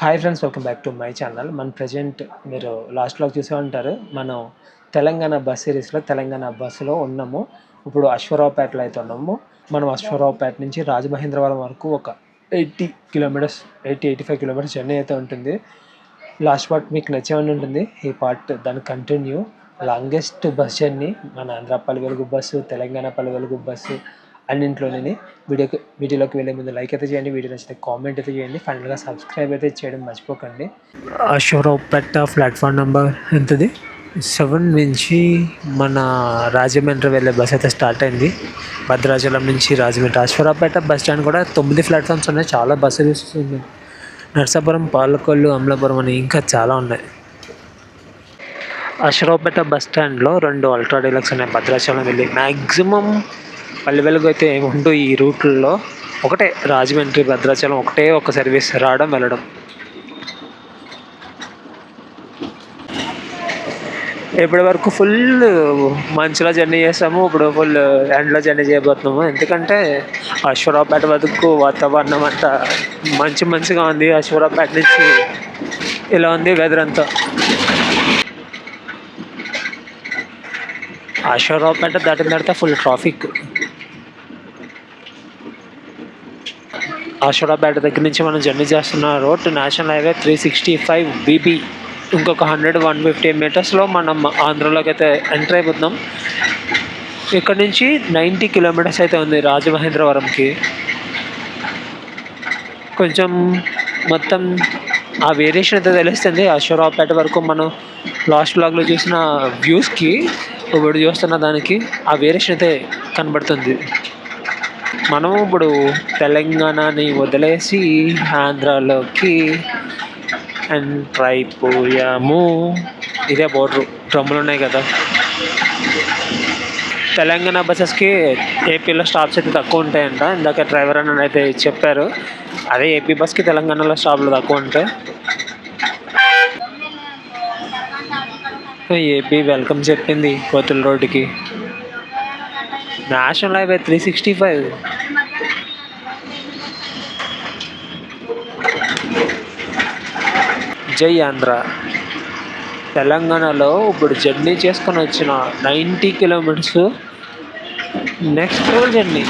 Hi friends, welcome back to my channel. మన present మీరు లాస్ట్లో చూసే ఉంటారు. మనం తెలంగాణ బస్ సిరీస్లో తెలంగాణ బస్సులో ఉన్నాము. ఇప్పుడు అశ్వరావుపేటలో అయితే ఉన్నాము. మనం అశ్వరావుపేట నుంచి రాజమహేంద్రవరం వరకు ఒక 80 కిలోమీటర్స్ 85 కిలోమీటర్స్ జర్నీ అయితే ఉంటుంది. లాస్ట్ పార్ట్ మీకు నచ్చేమని ఉంటుంది. ఈ పార్ట్ దాని కంటిన్యూ లాంగెస్ట్ బస్ జర్నీ మన ఆంధ్ర పల్లె బస్సు, తెలంగాణ పల్లె బస్సు అన్నింట్లోనే. వీడియోలోకి వెళ్ళే ముందు లైక్ అయితే చేయండి, వీడియో నచ్చితే కామెంట్ అయితే చేయండి, ఫైనల్గా సబ్స్క్రైబ్ అయితే చేయడం మర్చిపోకండి. అశ్వరావుపేట ప్లాట్ఫామ్ నెంబర్ ఎంతది 7 నుంచి మన రాజమండ్రి వెళ్ళే బస్ అయితే స్టార్ట్ అయింది. భద్రాచలం నుంచి రాజమండ్రి అశ్వరావుపేట బస్ స్టాండ్ కూడా 9 ప్లాట్ఫామ్స్ ఉన్నాయి. చాలా బస్సులు ఉన్నాయి. నర్సాపురం, పాలకొల్లు, అమలాపురం అని ఇంకా చాలా ఉన్నాయి. అశ్వరావుపేట బస్ స్టాండ్లో 2 అల్ట్రా డీలక్స్ ఉన్నాయి. భద్రాచలం వెళ్ళి మ్యాక్సిమం పల్లె వెలుగు అయితే ఏముంటూ ఈ రూట్లలో ఒకటే రాజమండ్రి భద్రాచలం ఒకటే ఒక సర్వీస్ రావడం వెళ్ళడం. ఇప్పటి వరకు ఫుల్ మంచులో జర్నీ చేస్తాము, ఇప్పుడు ఫుల్ ఎండ్లో జర్నీ చేయబోతున్నాము. ఎందుకంటే అశ్వరావుపేట వరకు వాతావరణం అంతా మంచిగా ఉంది. అశ్వరావుపేట నుంచి ఇలా ఉంది వెదర్ అంతా. అశ్వరావుపేట దాటిన తర్వాత ఫుల్ ట్రాఫిక్. అశ్వరావుపేట దగ్గర నుంచి మనం జర్నీ చేస్తున్న రోడ్ నేషనల్ హైవే 365 బీబీ. ఇంకొక 150 మీటర్స్లో మనం ఆంధ్రలోకి అయితే ఎంటర్ అయిపోతున్నాం. ఇక్కడ నుంచి 90 కిలోమీటర్స్ అయితే ఉంది రాజమహేంద్రవరంకి. కొంచెం మొత్తం ఆ వేరియేషన్ అయితే తెలుస్తుంది. అశ్వరావుపేట వరకు మనం లాస్ట్ బ్లాగ్లో చూసిన వ్యూస్కి ఇప్పుడు చూస్తున్న దానికి ఆ వేరియేషన్ అయితే కనబడుతుంది. మనం ఇప్పుడు తెలంగాణని వదిలేసి ఆంధ్రాలోకి ఎంటర్ అయిపోయాము. ఇదే బోర్డరు, డ్రమ్ములు ఉన్నాయి కదా. తెలంగాణ బస్సెస్కి ఏపీలో స్టాప్స్ అయితే తక్కువ ఉంటాయంట. ఇందాక డ్రైవర్ అని అయితే చెప్పారు. అదే ఏపీ బస్కి తెలంగాణలో స్టాప్లు తక్కువ ఉంటాయి. ఏపీ వెల్కమ్ చెప్పింది కోతుల రోడ్డుకి. National highway 365. జై ఆంధ్ర. తెలంగాణలో ఇప్పుడు జర్నీ చేసుకొని వచ్చిన 90 కిలోమీటర్స్ నెక్స్ట్ జర్నీ.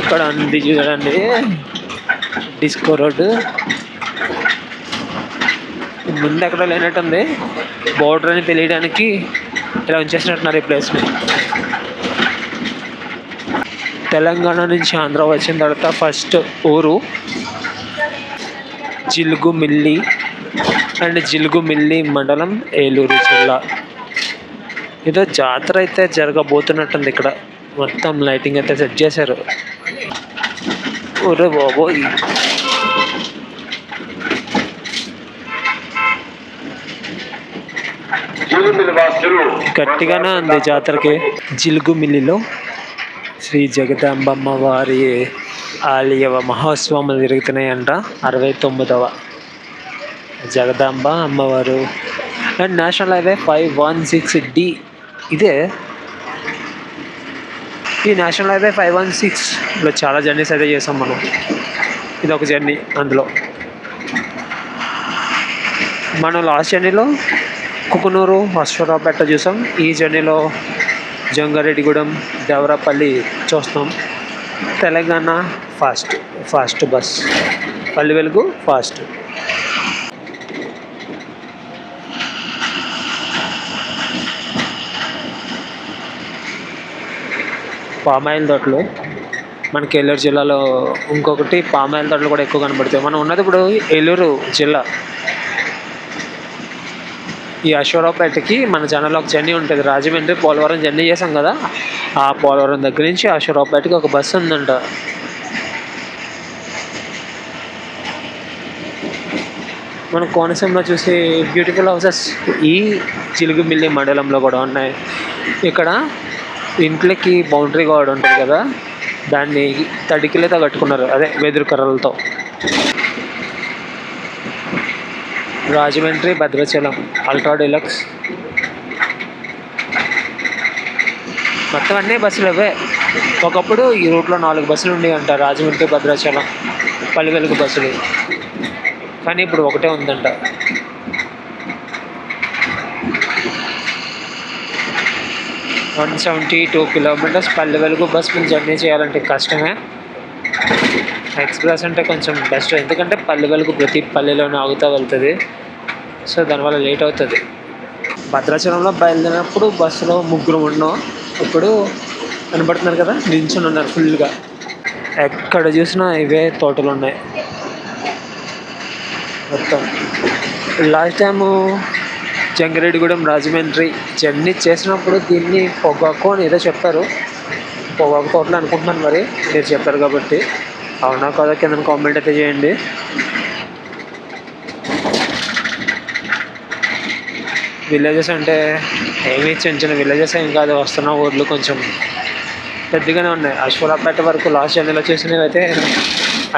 ఇక్కడ ఉంది చూడండి డిస్కో రోడ్డు. ముందు ఎక్కడ లేనట్టుంది, బోర్డర్ అని తెలియడానికి ఇలా ఉంచేసినట్టున్నారు ఈ ప్లేస్ని. తెలంగాణ నుంచి ఆంధ్ర వచ్చిన తర్వాత ఫస్ట్ ఊరు జిలుగుమిల్లి అండ్ జిలుగుమిల్లి మండలం, ఏలూరు జిల్లా. ఏదో జాతర అయితే జరగబోతున్నట్టుంది. ఇక్కడ మొత్తం లైటింగ్ అయితే సెట్ చేశారు. ఒరే బాబోయ్, గట్టిగానే ఉంది జాతరకి. జిలుగుమిల్లిలో శ్రీ జగదాంబమ్మ వారి ఆలయ మహోత్సవాలు జరుగుతున్నాయంట. 69వ జగదాంబ అమ్మవారు. And national highway 516D. ఇదే ఈ నేషనల్ హైవే 516లో చాలా జర్నీస్ అయితే చేసాం మనం. ఇది ఒక జర్నీ. అందులో మనం లాస్ట్ జర్నీలో కుకునూరు, అశ్వరావుపేట చూసాం. ఈ జర్నీలో జంగారెడ్డిగూడెం, దేవరాపల్లి చూస్తాం. Telangana fast bus, Palle Velugu fast. Palm oil తోటలు మనకి ఏలూరు జిల్లాలో ఇంకొకటి పామాయిల్ తోటలు కూడా ఎక్కువ కనబడతాయి. మనం ఉన్నది ఇప్పుడు ఏలూరు జిల్లా. ఈ అశ్వరావుపేటకి మన ఛానల్లో ఒక జర్నీ ఉంటుంది. రాజమండ్రి పోలవరం జర్నీ చేసాం కదా, ఆ పోలవరం దగ్గర నుంచి అశ్వరావుపేటకి ఒక బస్సు ఉందంట. మన కోనసీమలో చూసే బ్యూటిఫుల్ హౌసెస్ ఈ జిలుగుమిల్లి మండలంలో కూడా ఉన్నాయి. ఇక్కడ ఇంట్లోకి బౌండరీ గోడ ఉంటుంది కదా, దాన్ని తడికిలతో కట్టుకున్నారు, అదే వెదురు కర్రలతో. రాజమండ్రి భద్రాచలం అల్ట్రా డీలక్స్ మొత్తం అన్నీ బస్సులు అవే. ఒకప్పుడు ఈ రూట్లో 4 బస్సులు ఉండేవి అంట. రాజమండ్రి భద్రాచలం పల్లె వెలుగు బస్సులు. కానీ ఇప్పుడు ఒకటే ఉందంట. One 172 kilometres Palle Velugu bus మీద జర్నీ చేయాలంటే కష్టమే. ఎక్స్ప్రెస్ అంటే కొంచెం బెస్ట్, ఎందుకంటే పల్లె వెలుగు ప్రతి పల్లెలోనే ఆగుతూ వెళ్తుంది. సో దానివల్ల లేట్ అవుతుంది. భద్రాచలంలో బయలుదేరినప్పుడు బస్సులో 3 ఉన్నాం. ఇప్పుడు కనబడుతున్నారు కదా, నిల్చొని ఉన్నారు ఫుల్గా. ఎక్కడ చూసినా ఇవే తోటలు ఉన్నాయి మొత్తం. Last time Jangareddygudem Rajahmundry journey చేసినప్పుడు దీన్ని పొగాకు అని ఏదో చెప్పారు. పొగాకు తోటలు అనుకుంటున్నాను, మరి మీరు చెప్పారు కాబట్టి. అవునా కదా కింద కామెంట్ అయితే చేయండి. విలేజెస్ అంటే ఏమీ చిన్న చిన్న విలేజెస్ ఏం కాదు, వస్తున్న ఊర్లు కొంచెం పెద్దగానే ఉన్నాయి. అశ్వరాపేట వరకు లాస్ట్ జర్నీలో చూసినవి అయితే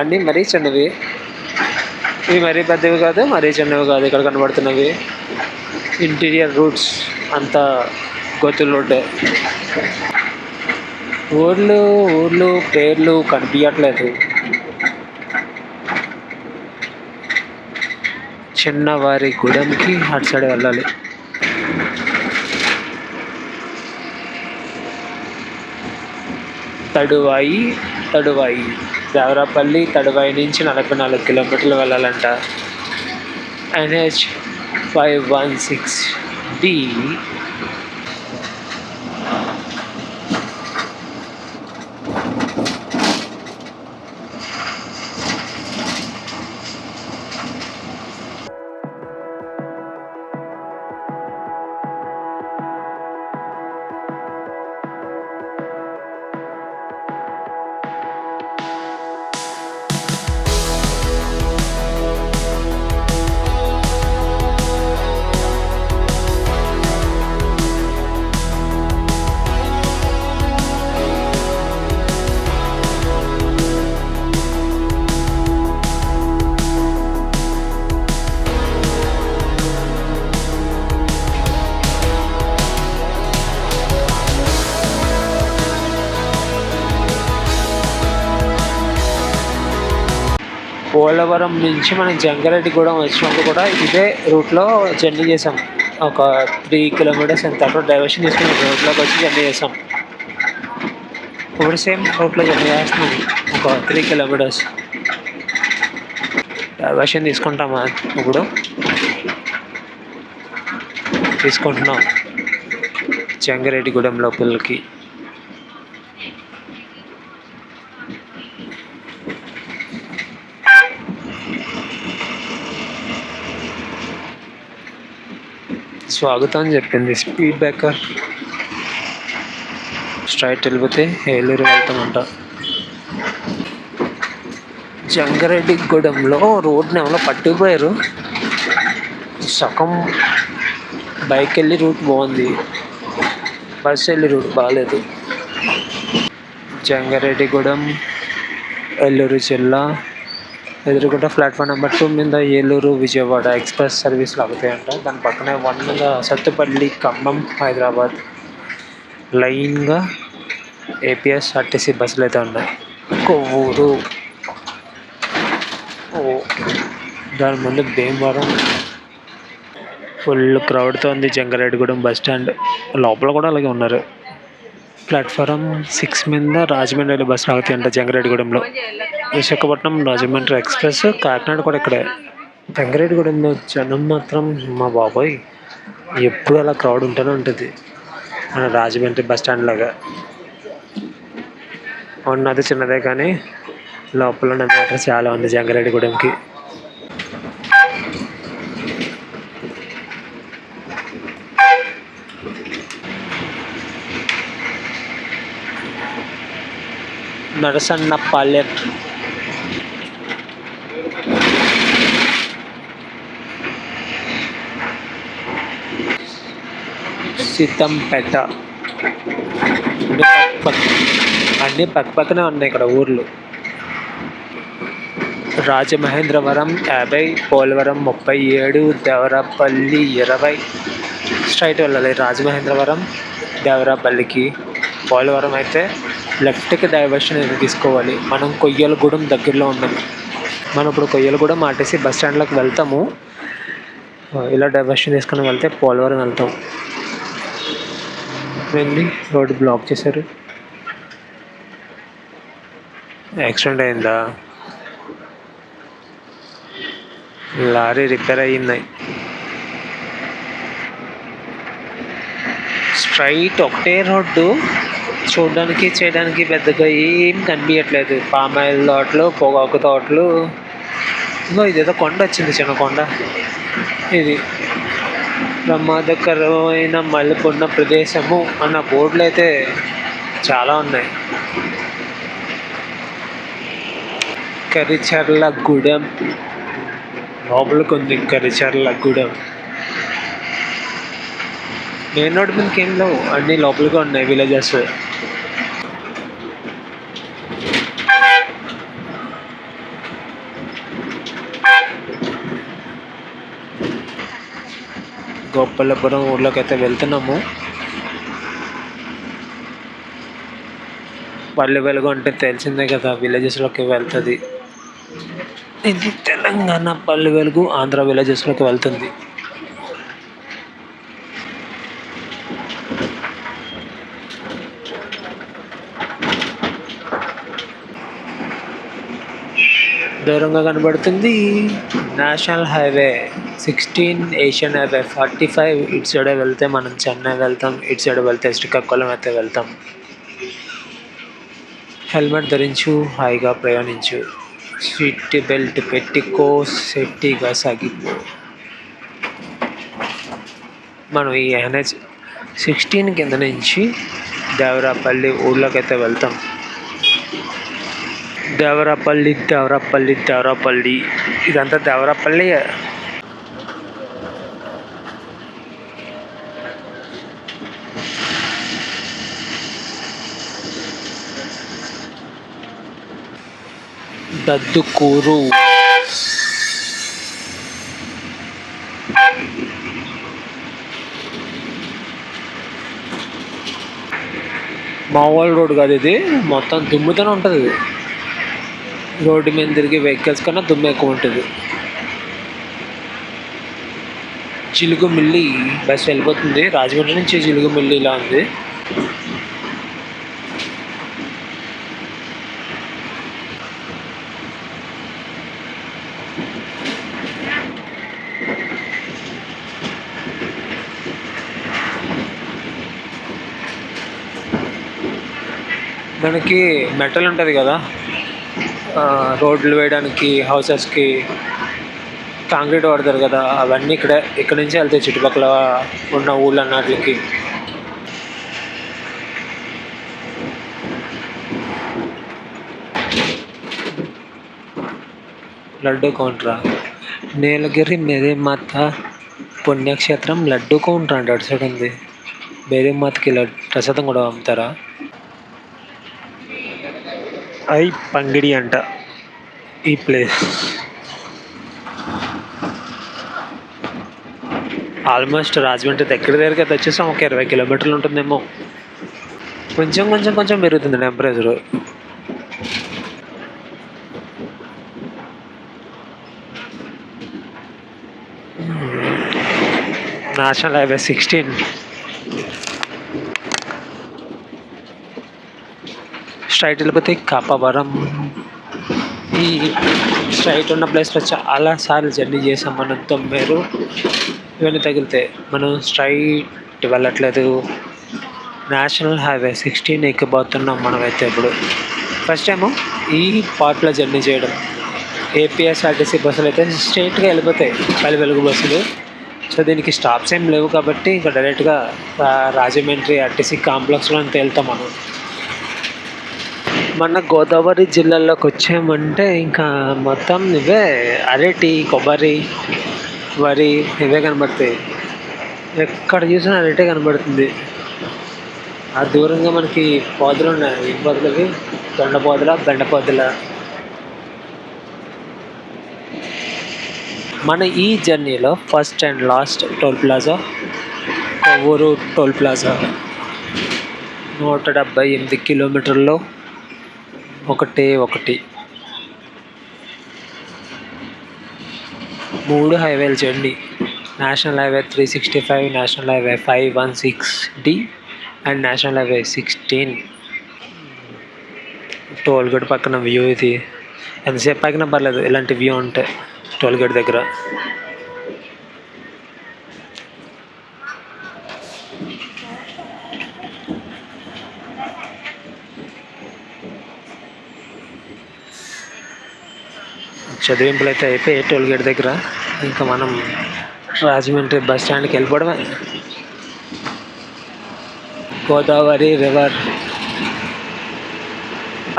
అన్నీ మరీ చిన్నవి. ఇవి మరీ పెద్దవి కాదు, మరీ చిన్నవి కాదు. ఇక్కడ కనబడుతున్నవి ఇంటీరియర్ రూట్స్ అంతా గొత్తుల రోడ్డే. ఊర్లు పేర్లు కనిపించట్లేదు. చిన్నవారి గూడెంకి అటు సైడ్ వెళ్ళాలి. తడువాయి దేవరాపల్లి తడువాయి నుంచి 44 కిలోమీటర్లు వెళ్ళాలంట. NH 516D. పోలవరం నుంచి మనం జంగారెడ్డిగూడెం వచ్చినప్పుడు కూడా ఇదే రూట్లో జర్నీ చేసాం. ఒక 3 కిలోమీటర్స్ ఎంత అక్కడ డైవర్షన్ తీసుకుని రూట్లోకి వచ్చి జర్నీ చేసాం. ఇప్పుడు సేమ్ రూట్లో జర్నీ చేస్తున్నాం. ఒక 3 కిలోమీటర్స్ డైవర్షన్ తీసుకుంటామా? ఇప్పుడు తీసుకుంటున్నాం జంగారెడ్డిగూడెం లోపలికి. స్వాగతం అని చెప్పింది. Speed breaker. స్ట్రైట్ వెళ్ళిపోతే ఏలూరు వెళ్తామంట. జంగారెడ్డిగూడెంలో రోడ్ని ఎవరో పట్టుకుపోయారు. సగం బైక్ వెళ్ళి రూట్ బాగుంది, బస్ వెళ్ళి రూట్ బాగాలేదు. జంగారెడ్డిగూడెం ఏలూరు జిల్లా ఎదురుకుంట ప్లాట్ఫామ్ నెంబర్ 2 మీద ఏలూరు విజయవాడ ఎక్స్ప్రెస్ సర్వీసులు ఆగుతాయంట. దాని పక్కనే 1 మీద సత్తుపల్లి ఖమ్మం హైదరాబాద్ లైన్గా APSRTC బస్సులు అయితే ఉన్నాయి. కొవ్వూరు, దాని ముందు భీమవరం. ఫుల్ క్రౌడ్తో ఉంది జంగారెడ్డిగూడెం బస్ స్టాండ్. లోపల కూడా అలాగే ఉన్నారు. ప్లాట్ఫారం 6 మీద రాజమండ్రి బస్సులు ఆగుతాయంట జంగారెడ్డిగూడెంలో. విశాఖపట్నం రాజమండ్రి ఎక్స్ప్రెస్, కాకినాడ కూడా ఇక్కడే. జంగారెడ్డిగూడెంలో జనం మాత్రం మా బాబోయ్ ఎప్పుడు అలా క్రౌడ్ ఉంటూనే ఉంటుంది. మన రాజమండ్రి బస్ స్టాండ్ లాగా ఉన్నది చిన్నదే, కానీ లోపల ఉన్న మ్యాటర్ చాలా ఉంది జంగారెడ్డిగూడెంకి. నరసన్నపాలెం, సీతంపేట అన్నీ పక్కనే ఉన్నాయి ఇక్కడ ఊర్లు. రాజమహేంద్రవరం 50, పోలవరం 37, దేవరాపల్లి 20. స్ట్రైట్ వెళ్ళాలి రాజమహేంద్రవరం దేవరాపల్లికి. పోలవరం అయితే లెఫ్ట్కి డైవర్షన్ తీసుకోవాలి. మనం కొయ్యలగూడెం దగ్గరలో ఉన్నాము. మనం ఇప్పుడు కొయ్యలగూడ ఆర్టీసీ బస్ స్టాండ్లోకి వెళ్తాము. ఇలా డైవర్షన్ తీసుకుని వెళ్తే పోలవరం వెళ్తాం. వెళ్ళి రోడ్డు బ్లాక్ చేశారు. యాక్సిడెంట్ అయిందా? లారీ రిపేర్ అయ్యింది. స్ట్రైట్ ఒకటే రోడ్డు, చూడడానికి చేయడానికి పెద్దగా ఏం కనిపించట్లేదు. పామాయిల్ తోటలు, పొగాకు తోటలు. ఇంకో ఇదేదో కొండ వచ్చింది, చిన్న కొండ. ఇది ప్రమాదకరమైన మలుపున్న ప్రదేశము అన్న బోర్డులు అయితే చాలా ఉన్నాయి. కరిచర్లగూడెం లోపలికి ఉంది. కరిచర్లగూడెం మెయిన్ రోడ్ మీదకి ఏం లేవు, అన్నీ లోపలిగా ఉన్నాయి విలేజెస్. గోపాలపురం ఊర్లోకి అయితే వెళ్తున్నాము. పల్లె వెలుగు అంటే తెలిసిందే కదా, విలేజెస్లోకి వెళ్తుంది. ఇది తెలంగాణ పల్లె వెలుగు ఆంధ్ర విలేజెస్లోకి వెళ్తుంది. దూరంగా కనబడుతుంది నేషనల్ హైవే 16, ఏషియన్ హైవే 45. ఇటు సైడ్ వెళ్తే మనం చెన్నై వెళ్తాం, ఇటు సైడ్ వెళ్తే శ్రీకాకుళం అయితే వెళ్తాం. హెల్మెట్ ధరించు, హాయిగా ప్రయాణించు, సీట్ బెల్ట్ పెట్టుకో, సేఫ్టీగా సాగిపో. మనం ఈ NH-16 కింద నుంచి దేవరాపల్లి ఊళ్ళోకి అయితే వెళ్తాం. దేవరాపల్లి ఇదంతా దేవరాపల్లి. దద్దుకూరు మామూలు రోడ్ కాదు, ఇది మొత్తం దుమ్ముతోనే ఉంటుంది. రోడ్డు మీద తిరిగే వెహికల్స్ కన్నా దుమ్ము ఎక్కువ ఉంటుంది. జిలుగుమిల్లి బస్ వెళ్ళిపోతుంది. రాజమండ్రి నుంచి జిలుగుమిల్లి ఇలా ఉంది. మనకి మెటల్ ఉంటుంది కదా, రోడ్లు వేయడానికి, హౌసెస్కి కాంక్రీట్ వాడతారు కదా, అవన్నీ ఇక్కడ నుంచి వెళ్తాయి చుట్టుపక్కల ఉన్న ఊళ్ళ అన్నిటికి. లడ్డు కౌంటరా? నీలగిరి మేరీమాత పుణ్యక్షేత్రం లడ్డు కౌంటర్ అంటే అటు సైడ్ ఉంది. మేరీమాతకి ప్రసాదం కూడా అమ్ముతారా? పంగిడి అంట ఈ ప్లేస్. ఆల్మోస్ట్ రాజమండ్రి దగ్గరికి అయితే వచ్చేసాం. ఒక 20 కిలోమీటర్లు ఉంటుందేమో. కొంచెం పెరుగుతుంది టెంపరేచరు. నేషనల్ హైవే 16 స్ట్రైట్ వెళ్ళిపోతే కాపవరం. ఈ స్ట్రైట్ ఉన్న ప్లేస్లో చాలా సార్లు జర్నీ చేసాం మనం. తొమ్మిది ఇవన్నీ తగిలితే మనం స్ట్రైట్ వెళ్ళట్లేదు, నేషనల్ హైవే 16 ఎక్కిపోతున్నాం మనమైతే. ఇప్పుడు ఫస్ట్ టైము ఈ పార్ట్లో జర్నీ చేయడం. ఏపీఎస్ఆర్టీసీ బస్సులు అయితే స్ట్రైట్గా వెళ్ళిపోతాయి, పల్లె వెలుగు బస్సులు. సో దీనికి స్టాప్స్ ఏం లేవు కాబట్టి ఇంకా డైరెక్ట్గా రాజమండ్రి ఆర్టీసీ కాంప్లెక్స్లో వెళ్తాం మనం. మన గోదావరి జిల్లాలోకి వచ్చామంటే ఇంకా మొత్తం ఇవే అరటి, కొబ్బరి, వరి ఇవే కనబడతాయి. ఎక్కడ చూసినా అరటే కనబడుతుంది. ఆ దూరంగా మనకి పోదలు ఉన్నాయి. ఈ పోదలవి బెండ పోదల. మన ఈ జర్నీలో first and last toll plaza Kovvuru toll plaza. 178 కిలోమీటర్లో ఒకటి. 3 హైవేలు చూడండి. National highway 365, national highway 516D and national highway 16. Toll gate పక్కన వ్యూ ఇది. ఎంతసేపు ఆగినా పర్లేదు ఇలాంటి వ్యూ ఉంటాయి టోల్ గేట్ దగ్గర. చదివింపులు అయితే అయిపోయి టోల్ గేట్ దగ్గర. ఇంకా మనం రాజమండ్రి బస్ స్టాండ్కి వెళ్ళిపోవడమే. Godavari river.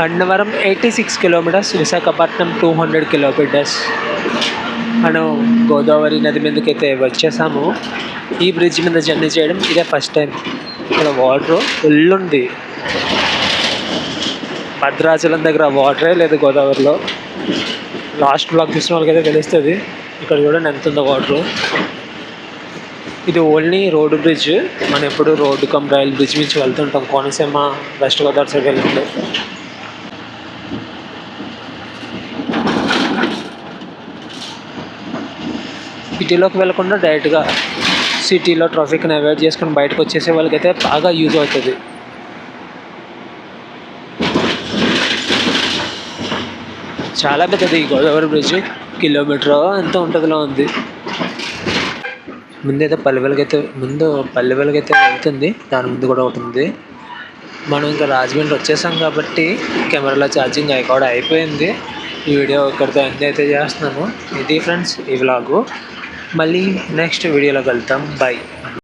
Annavaram 86 kilometres, Visakhapatnam 200 kilometres. మనం గోదావరి నది మీదకి అయితే వచ్చేసాము. ఈ బ్రిడ్జ్ మీద జర్నీ చేయడం ఇదే ఫస్ట్ టైం. ఇక్కడ వాటర్ ఫుల్ ఉంది. భద్రాచలం దగ్గర వాటరే లేదు గోదావరిలో. లాస్ట్ బ్లాక్ చూసిన వాళ్ళకైతే తెలుస్తుంది. ఇక్కడ చూడండి ఎంత ఉందో వాటర్. ఇది ఓన్లీ రోడ్డు బ్రిడ్జ్. మనం ఎప్పుడు రోడ్డు కమ్ రైల్ బ్రిడ్జ్ నుంచి వెళ్తుంటాం కోనసీమ వెస్ట్ గోదావరి సైడ్ వెళ్ళినప్పుడు. సిటీలోకి వెళ్ళకుండా డైరెక్ట్గా సిటీలో ట్రాఫిక్ని అవాయిడ్ చేసుకుని బయటకు వచ్చేసే వాళ్ళకైతే బాగా యూజ్ అవుతుంది. చాలా పెద్దది ఈ గోదావరి బ్రిడ్జ్. కిలోమీటర్ ఎంత ఉంటుందిలో ఉంది. ముందైతే పల్లె వెలుగైతే వెళ్తుంది. దాని ముందు కూడా ఒకటి ఉంది. మనం ఇంకా రాజమండ్రి వచ్చేసాం కాబట్టి కెమెరాలో ఛార్జింగ్ కూడా అయిపోయింది. ఈ వీడియో ఇక్కడితో ఎండ్ అయితే చేస్తున్నాను. ఇది ఫ్రెండ్స్ ఈ వ్లాగు. మళ్ళీ నెక్స్ట్ వీడియోలో కలుద్దాం. బై.